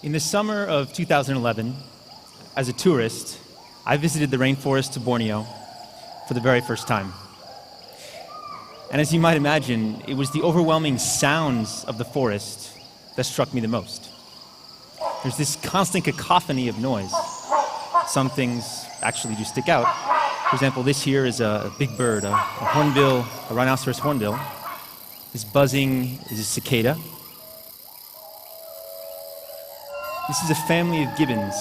In the summer of 2011, as a tourist, I visited the rainforest of Borneo for the very first time. And as you might imagine, it was the overwhelming sounds of the forest that struck me the most. There's this constant cacophony of noise. Some things actually do stick out. For example, this here is a big bird, a hornbill, a rhinoceros hornbill. This buzzing is a cicada. This is a family of gibbons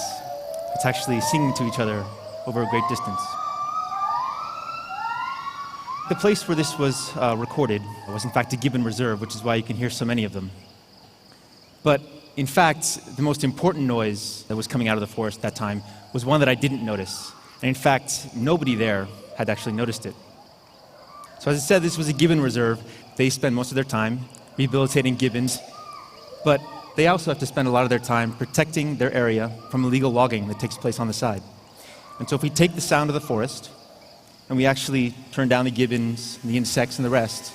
that's actually singing to each other over a great distance. The place where this was recorded was in fact a gibbon reserve, which is why you can hear so many of them. But in fact, the most important noise that was coming out of the forest at that time was one that I didn't notice. And in fact, nobody there had actually noticed it. So as I said, this was a gibbon reserve. They spend most of their time rehabilitating gibbons, but they also have to spend a lot of their time protecting their area from illegal logging that takes place on the side. And so if we take the sound of the forest and we actually turn down the gibbons and the insects and the rest,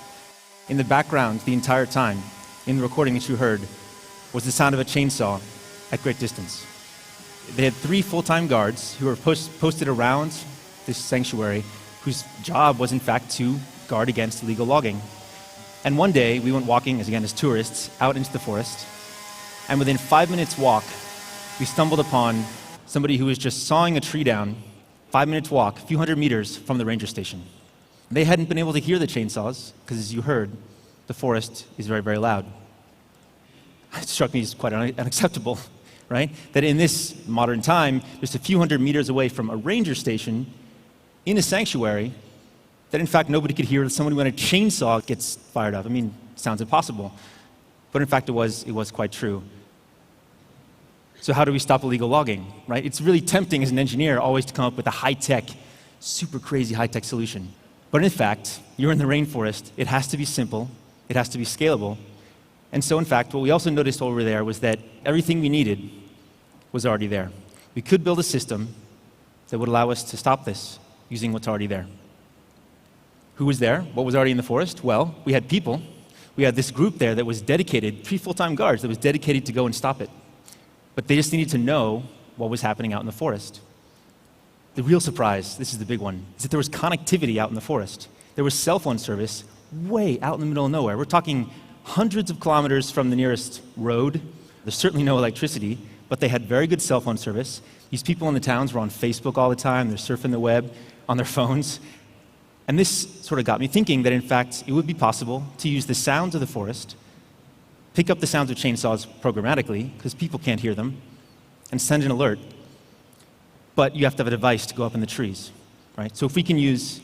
in the background the entire time, in the recording that you heard, was the sound of a chainsaw at great distance. They had 3 full-time guards who were posted around this sanctuary, whose job was in fact to guard against illegal logging. And one day we went walking, as tourists, out into the forest, and within 5 minutes walk, we stumbled upon somebody who was just sawing a tree down, 5 minutes walk, a few hundred meters from the ranger station. They hadn't been able to hear the chainsaws, because as you heard, the forest is very, very loud. It struck me as quite unacceptable, right? That in this modern time, just a few hundred meters away from a ranger station, in a sanctuary, that in fact nobody could hear somebody when a chainsaw gets fired up. I mean, it sounds impossible. But in fact, it was quite true. So how do we stop illegal logging, right? It's really tempting as an engineer always to come up with a high-tech, super crazy high-tech solution. But in fact, you're in the rainforest. It has to be simple. It has to be scalable. And so in fact, what we also noticed over there was that everything we needed was already there. We could build a system that would allow us to stop this using what's already there. Who was there? What was already in the forest? Well, we had people. We had this group there that was dedicated, 3 full-time guards, that was dedicated to go and stop it. But they just needed to know what was happening out in the forest. The real surprise, this is the big one, is that there was connectivity out in the forest. There was cell phone service way out in the middle of nowhere. We're talking hundreds of kilometers from the nearest road. There's certainly no electricity, but they had very good cell phone service. These people in the towns were on Facebook all the time. They're surfing the web on their phones. And this sort of got me thinking that in fact it would be possible to use the sounds of the forest, pick up the sounds of chainsaws programmatically, because people can't hear them, and send an alert. But you have to have a device to go up in the trees, right? So if we can use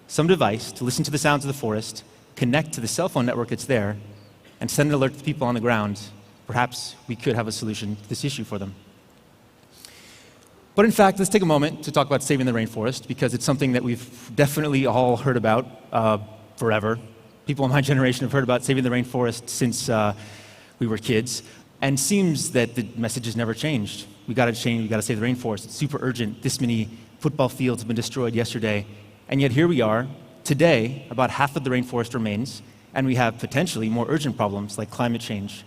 some device to listen to the sounds of the forest, connect to the cell phone network that's there, and send an alert to the people on the ground, perhaps we could have a solution to this issue for them. But in fact, let's take a moment to talk about saving the rainforest, because it's something that we've definitely all heard about forever. People in my generation have heard about saving the rainforest since we were kids, and it seems that the message has never changed. We got to change, we got to save the rainforest. It's super urgent. This many football fields have been destroyed yesterday, and yet here we are. Today, about half of the rainforest remains, and we have potentially more urgent problems like climate change.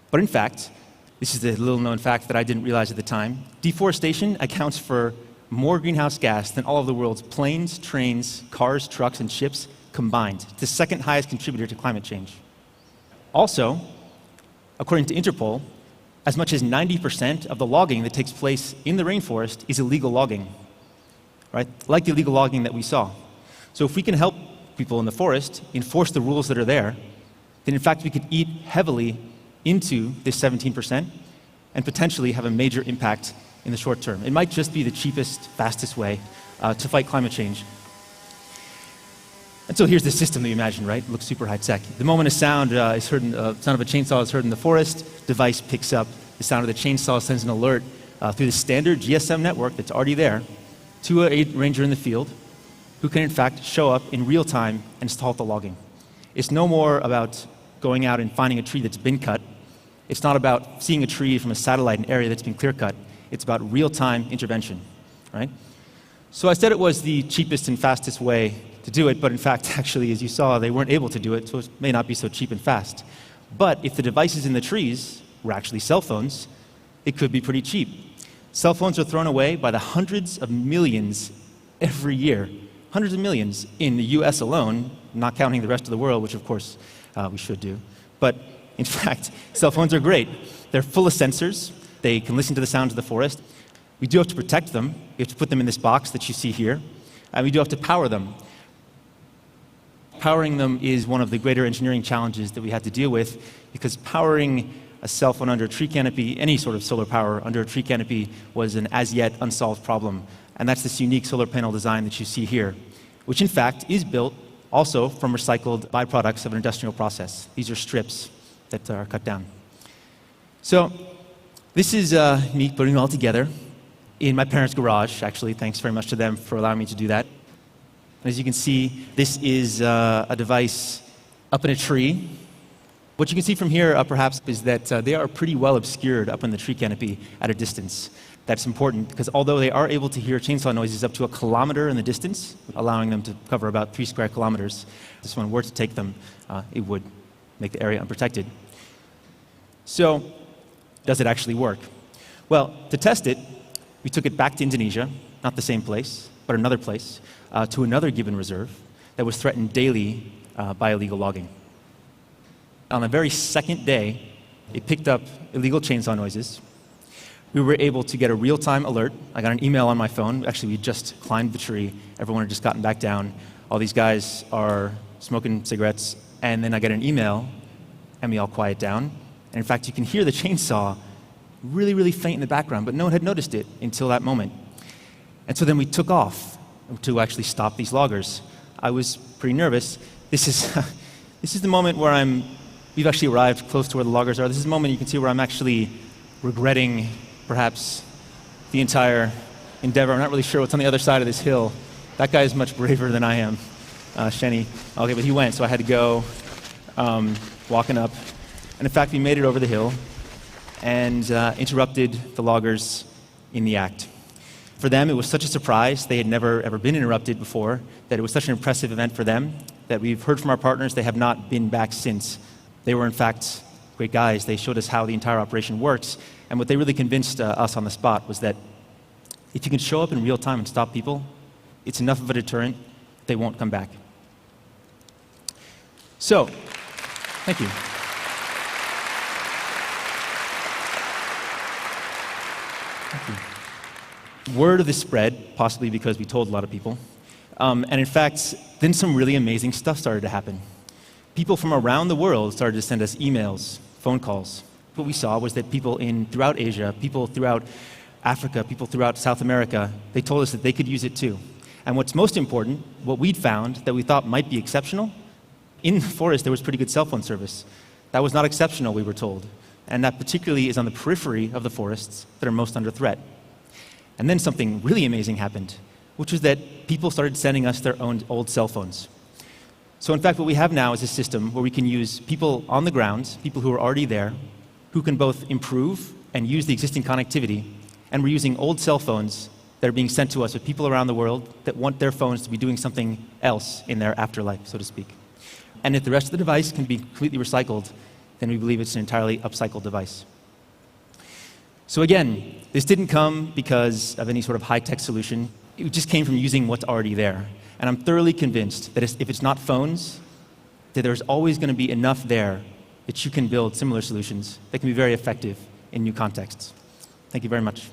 But in fact, this is a little-known fact that I didn't realize at the time. Deforestation accounts for more greenhouse gas than all of the world's planes, trains, cars, trucks, and ships combined. It's the second highest contributor to climate change. Also, according to Interpol, as much as 90% of the logging that takes place in the rainforest is illegal logging, right? Like the illegal logging that we saw. So if we can help people in the forest enforce the rules that are there, then in fact we could eat heavily into this 17% and potentially have a major impact in the short term. It might just be the cheapest, fastest way to fight climate change. And so here's the system that you imagine, right? It looks super high-tech. The moment a sound is heard, sound of a chainsaw is heard in the forest, device picks up the sound of the chainsaw, sends an alert through the standard GSM network that's already there to a ranger in the field who can in fact show up in real time and halt the logging. It's no more about going out and finding a tree that's been cut. It's not about seeing a tree from a satellite, an area that's been clear-cut. It's about real-time intervention, right? So I said it was the cheapest and fastest way to do it, but in fact, actually, as you saw, they weren't able to do it, so it may not be so cheap and fast. But if the device is in the trees, were actually cell phones, it could be pretty cheap. Cell phones are thrown away by the hundreds of millions every year. Hundreds of millions in the US alone, not counting the rest of the world, which of course we should do. But in fact, cell phones are great. They're full of sensors. They can listen to the sounds of the forest. We do have to protect them. We have to put them in this box that you see here. And we do have to power them. Powering them is one of the greater engineering challenges that we had to deal with, because powering a cell phone under a tree canopy, any sort of solar power under a tree canopy, was an as-yet unsolved problem. And that's this unique solar panel design that you see here, which in fact is built also from recycled byproducts of an industrial process. These are strips that are cut down. So this is me putting it all together in my parents' garage, actually. Thanks very much to them for allowing me to do that. And as you can see, this is a device up in a tree. What you can see from here, perhaps, is that they are pretty well obscured up in the tree canopy at a distance. That's important because although they are able to hear chainsaw noises up to 1 kilometer in the distance, allowing them to cover about 3 square kilometers, if this one were to take them, it would make the area unprotected. So, does it actually work? Well, to test it, we took it back to Indonesia, not the same place, but another place, to another gibbon reserve that was threatened daily by illegal logging. On the very second day, it picked up illegal chainsaw noises. We were able to get a real-time alert. I got an email on my phone. Actually, we just climbed the tree. Everyone had just gotten back down. All these guys are smoking cigarettes. And then I get an email, and we all quiet down. And in fact, you can hear the chainsaw really, really faint in the background, but no one had noticed it until that moment. And so then we took off to actually stop these loggers. I was pretty nervous. This is the moment where we've actually arrived close to where the loggers are. This is the moment you can see where I'm actually regretting perhaps the entire endeavor. I'm not really sure what's on the other side of this hill. That guy is much braver than I am, Shenny. Okay, but he went, so I had to go walking up. And in fact, we made it over the hill and interrupted the loggers in the act. For them, it was such a surprise. They had never, ever been interrupted before, that it was such an impressive event for them that we've heard from our partners they have not been back since. They were, in fact, great guys. They showed us how the entire operation works. And what they really convinced us on the spot was that if you can show up in real time and stop people, it's enough of a deterrent, they won't come back. So, thank you. Word of this spread, possibly because we told a lot of people. And in fact, then some really amazing stuff started to happen. People from around the world started to send us emails, phone calls. What we saw was that people throughout Asia, people throughout Africa, people throughout South America, they told us that they could use it too. And what's most important, what we'd found that we thought might be exceptional, in the forest there was pretty good cell phone service. That was not exceptional, we were told. And that particularly is on the periphery of the forests that are most under threat. And then something really amazing happened, which was that people started sending us their own old cell phones. So in fact, what we have now is a system where we can use people on the ground, people who are already there, who can both improve and use the existing connectivity, and we're using old cell phones that are being sent to us with people around the world that want their phones to be doing something else in their afterlife, so to speak. And if the rest of the device can be completely recycled, then we believe it's an entirely upcycled device. So again, this didn't come because of any sort of high-tech solution. It just came from using what's already there. And I'm thoroughly convinced that if it's not phones, that there's always going to be enough there that you can build similar solutions that can be very effective in new contexts. Thank you very much.